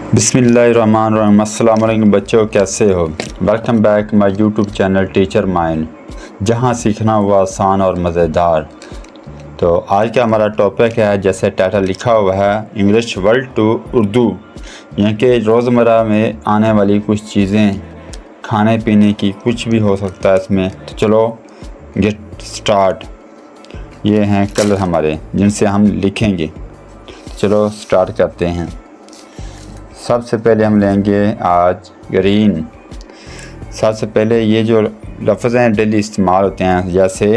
बिस्मिल्लाहिर्रहमानिर्रहीम। अस्सलाम वालेकुम बच्चों, कैसे हो? Welcome back my YouTube channel teacher mind, जहां सीखना हुआ आसान और मज़ेदार। तो आज का हमारा टॉपिक है, जैसे टाइटल लिखा हुआ है, इंग्लिश वर्ड टू उर्दू, यानी कि रोज़मर्रा में आने वाली कुछ चीज़ें, खाने पीने की कुछ भी हो सकता है इसमें। तो चलो गेट स्टार्ट। ये हैं कलर हमारे जिनसे हम लिखेंगे। चलो स्टार्ट करते हैं। सबसे पहले हम लेंगे आज ग्रीन। सबसे पहले ये जो लफ्ज़ हैं डेली इस्तेमाल होते हैं, जैसे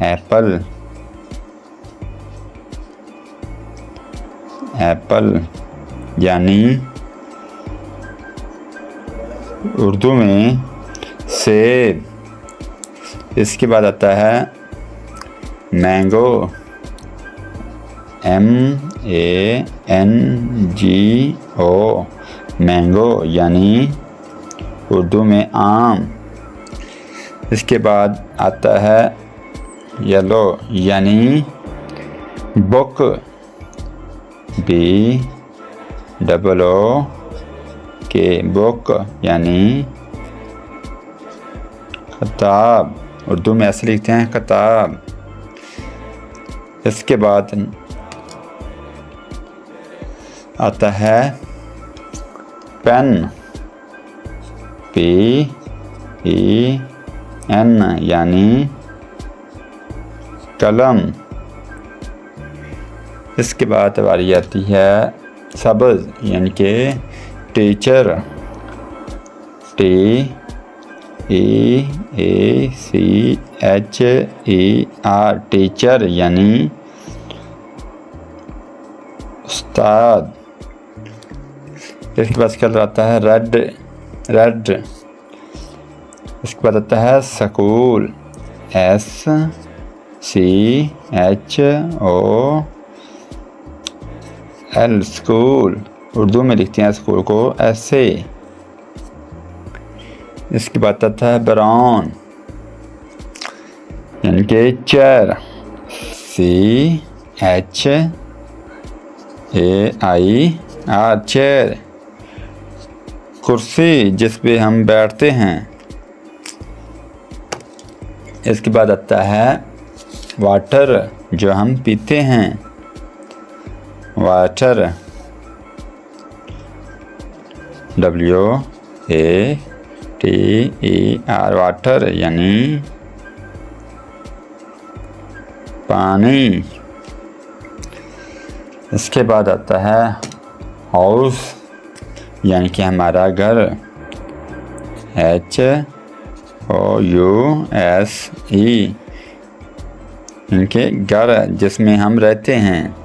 एप्पल, एप्पल यानी उर्दू में सेब। इसके बाद आता है मैंगो, MANGO, मैंगो यानी उर्दू में आम। इसके बाद आता है येलो यानी बुक, BOOK, बुक यानी किताब, उर्दू में ऐसे लिखते हैं किताब। इसके बाद आता है पेन, PEN यानी कलम। इसके बाद हमारी आती है सब्ज़ यानी कि टीचर, TEACHER, टीचर यानी उस्ताद। इसके बाद कलर आता है रेड। इसके बाद आता है स्कूल, SCHOOL, स्कूल। उर्दू में लिखते हैं स्कूल को ऐसे। इसके बाद आता है ब्राउन यानी कि चेयर, CHAIR, चेयर, कुर्सी जिस पे हम बैठते हैं। इसके बाद आता है वाटर, जो हम पीते हैं, वाटर, WATER, वाटर यानी पानी। इसके बाद आता है हाउस यानी कि हमारा घर, HOUSE, यानी कि घर जिसमें हम रहते हैं।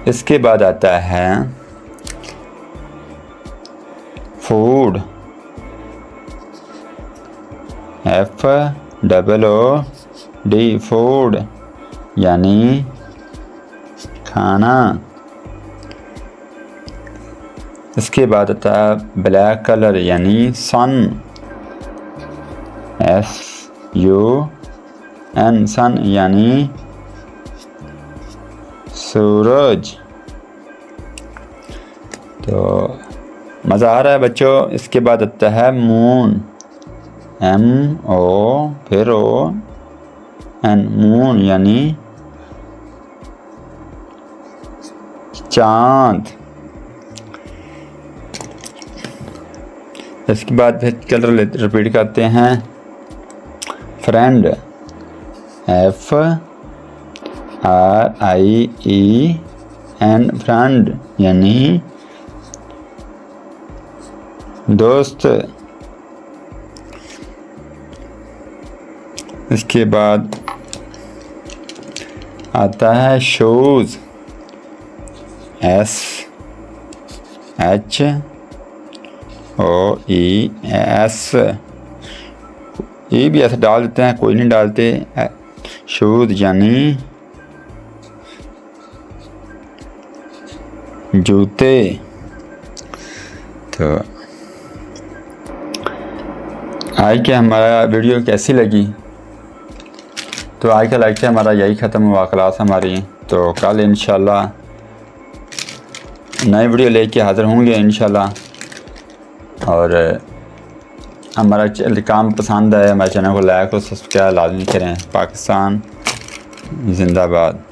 इसके बाद आता है फूड, FOOD, फूड यानी खाना। इसके बाद आता है ब्लैक कलर यानी सन, SUN, सन यानी सूरज। तो मज़ा आ रहा है बच्चों। इसके बाद आता है मून, MOON, मून यानी चाँद। इसके बाद फिर कलर रिपीट करते हैं, फ्रेंड, FRIEN, फ्रेंड यानी दोस्त। इसके बाद आता है शूज़, SHOES, ये भी ऐसे डाल देते हैं, कोई नहीं डालते। शूज़ यानी जूते। तो आज के हमारा वीडियो कैसी लगी? तो आज का लेक्चर हमारा यही ख़त्म हुआ, क्लास हमारी। तो कल इंशाल्लाह नए वीडियो लेके हाज़िर होंगे इंशाल्लाह। और हमारा काम पसंद आए हमारे चैनल को लाइक और सब्सक्राइब लाजमी करें। पाकिस्तान जिंदाबाद।